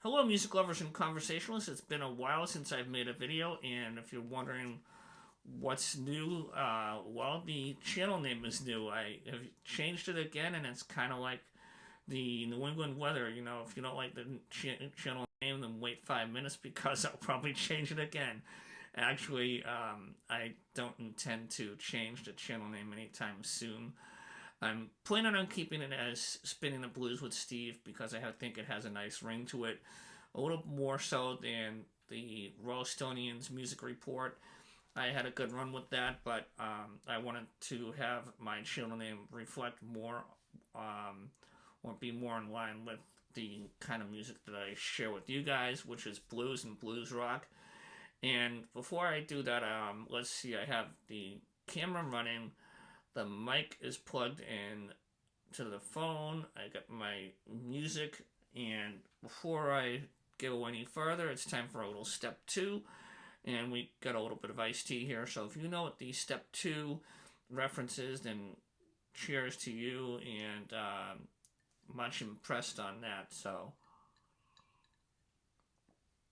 Hello, music lovers and conversationalists. It's been a while since I've made a video, and if you're wondering what's new, well, the channel name is new. I have changed it again, and it's kind of like the New England weather. You know, if you don't like the channel name, then wait 5 minutes because I'll probably change it again. Actually, I don't intend to change the channel name anytime soon. I'm planning on keeping it as Spinning the Blues with Steve because I think it has a nice ring to it. A little more so than the Rollstonians Music Report. I had a good run with that, but I wanted to have my channel name reflect more or be more in line with the kind of music that I share with you guys, which is blues and blues rock. And before I do that, let's see, I have the camera running. The mic is plugged in to the phone. I got my music, and before I go any further, it's time for a little step two. And we got a little bit of iced tea here. So if you know what the step two reference is, then cheers to you, and much impressed on that. So,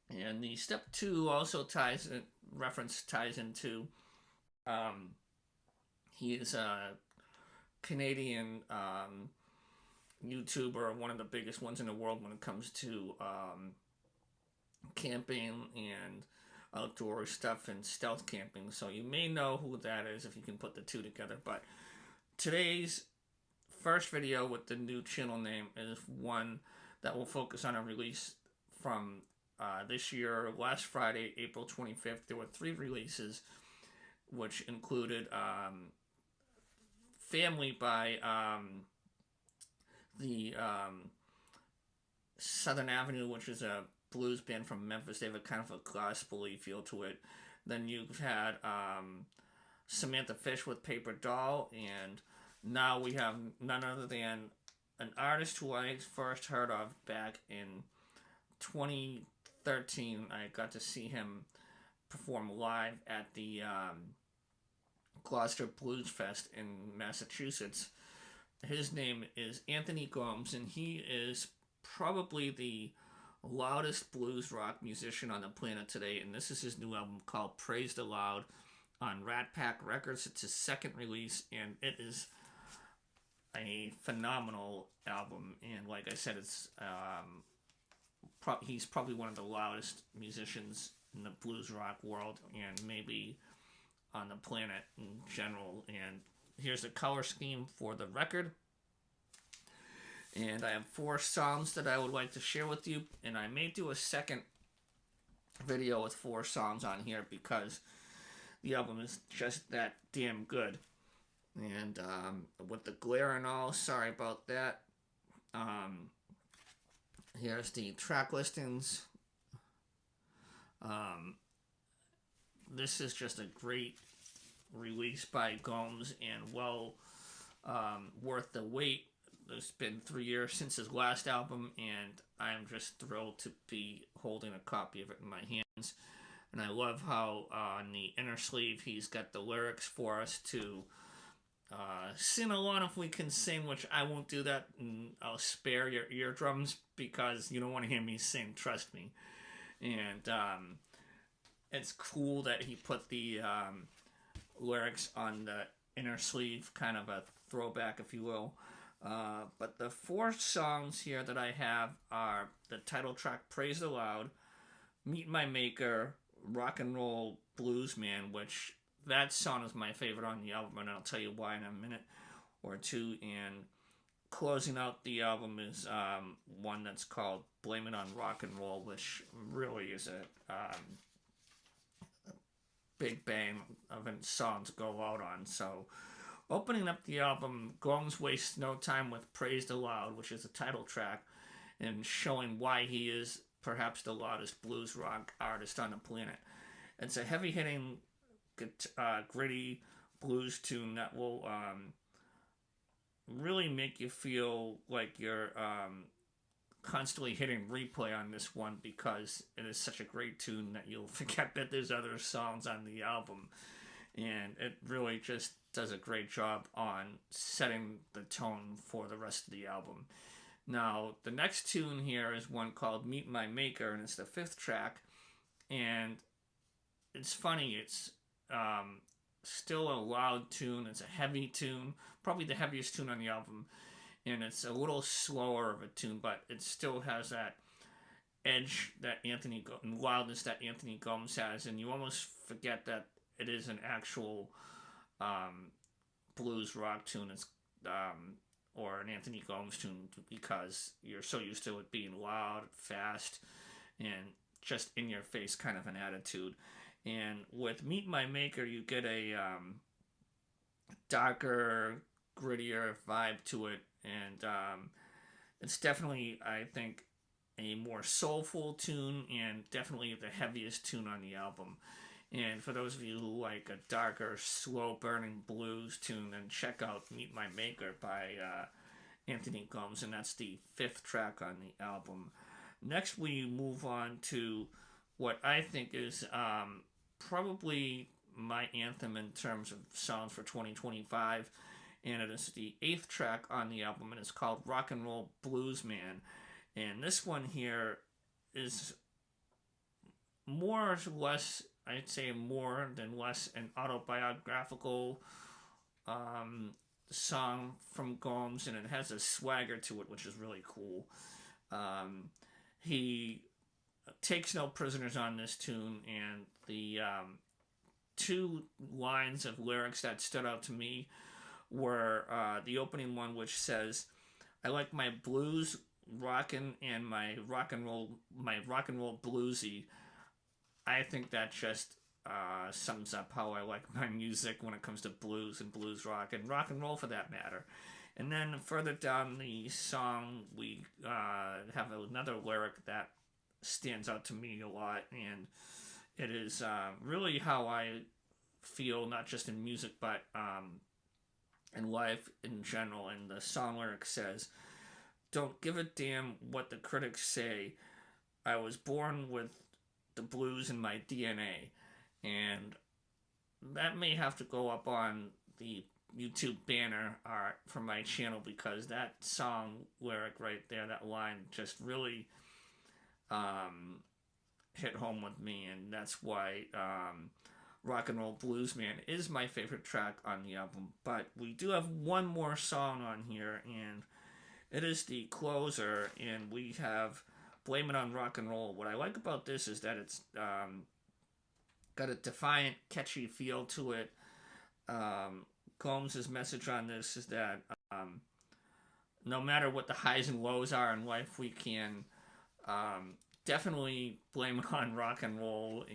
and the step two also ties into he is a Canadian YouTuber, one of the biggest ones in the world when it comes to camping and outdoor stuff and stealth camping. So you may know who that is if you can put the two together. But today's first video with the new channel name is one that will focus on a release from this year, last Friday, April 25th. There were 3 releases, which included Family by the Southern Avenue, which is a blues band from Memphis. They have a kind of a gospel-y feel to it. Then you've had Samantha Fish with Paper Doll, and now we have none other than an artist who I first heard of back in 2013. I got to see him perform live at the Gloucester Blues Fest in Massachusetts. His name is Anthony Gomes, and he is probably the loudest blues rock musician on the planet today, and this is his new album called Praise the Loud on Rat Pack Records. It's his second release, and it is a phenomenal album, and like I said, it's he's probably one of the loudest musicians in the blues rock world, and maybe on the planet in general. And here's the color scheme for the record. And I have 4 songs that I would like to share with you, and I may do a second video with 4 songs on here because the album is just that damn good. And with the glare and all, sorry about that. Here's the track listings. This is just a great release by Gomes, and well worth the wait. It's been 3 years since his last album, and I'm just thrilled to be holding a copy of it in my hands. And I love how on the inner sleeve he's got the lyrics for us to sing along if we can sing, which I won't do that, and I'll spare your eardrums because you don't want to hear me sing, trust me. And it's cool that he put the lyrics on the inner sleeve, kind of a throwback, if you will. But the 4 songs here that I have are the title track, Praise the Loud, Meet My Maker, Rock and Roll Blues Man, which that song is my favorite on the album, and I'll tell you why in a minute or two. And closing out the album is one that's called Blame It on Rock and Roll, which really is a big bang of a song to go out on. So opening up the album, Gomes wastes no time with Praise the Loud, which is the title track, and showing why he is perhaps the loudest blues rock artist on the planet. It's a heavy-hitting, gritty blues tune that will really make you feel like you're constantly hitting replay on this one because it is such a great tune that you'll forget that there's other songs on the album. And it really just does a great job on setting the tone for the rest of the album. Now, the next tune here is one called Meet My Maker, and it's the fifth track. And it's funny, it's still a loud tune, it's a heavy tune, probably the heaviest tune on the album. And it's a little slower of a tune, but it still has that edge that and wildness that Anthony Gomes has, and you almost forget that it is an actual blues rock tune. It's or an Anthony Gomes tune because you're so used to it being loud, fast, and just in your face kind of an attitude. And with Meet My Maker, you get a darker, grittier vibe to it, and it's definitely, I think, a more soulful tune and definitely the heaviest tune on the album. And for those of you who like a darker, slow-burning blues tune, then check out Meet My Maker by Anthony Gomes, and that's the fifth track on the album. Next, we move on to what I think is probably my anthem in terms of songs for 2025, and it is the eighth track on the album, and it's called Rock and Roll Blues Man. And this one here is more or less, I'd say more than less, an autobiographical song from Gomes, and it has a swagger to it, which is really cool. He takes no prisoners on this tune, and the two lines of lyrics that stood out to me were the opening one, which says, "I like my blues rockin' and my rock and roll bluesy." I think that just sums up how I like my music when it comes to blues and blues rock and roll for that matter. And then further down the song, we have another lyric that stands out to me a lot, and it is really how I feel, not just in music, but in life in general. And the song lyric says, "Don't give a damn what the critics say. I was born with the blues in my DNA." And that may have to go up on the YouTube banner art for my channel, because that song lyric right there, that line, just really hit home with me, and that's why Rock and Roll Blues Man is my favorite track on the album. But we do have one more song on here, and it is the closer, and we have Blame It on Rock and Roll. What I like about this is that it's got a defiant, catchy feel to it. Gomes' message on this is that no matter what the highs and lows are in life, we can definitely blame it on rock and roll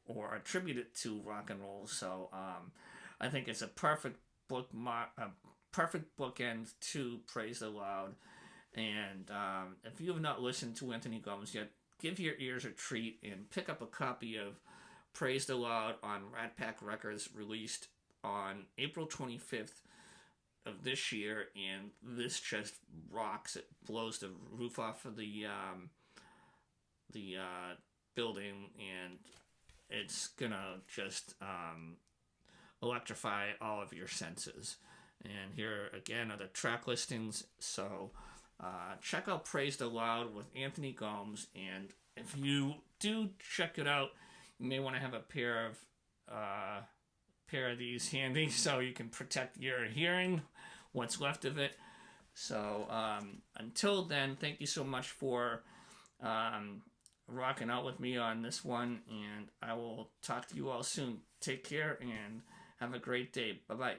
or attribute it to rock and roll. So I think it's a perfect bookend to Praise the Loud. And if you have not listened to Anthony Gomes yet, give your ears a treat and pick up a copy of Praise the Loud on Rat Pack Records, released on April 25th of this year. And this just rocks. It blows the roof off of the building, and it's gonna just electrify all of your senses. And here again are the track listings. So check out Praise the Loud with Anthony Gomes, and if you do check it out, you may want to have a pair of these handy so you can protect your hearing, what's left of it. So until then, thank you so much for rocking out with me on this one, and I will talk to you all soon. Take care and have a great day. Bye-bye.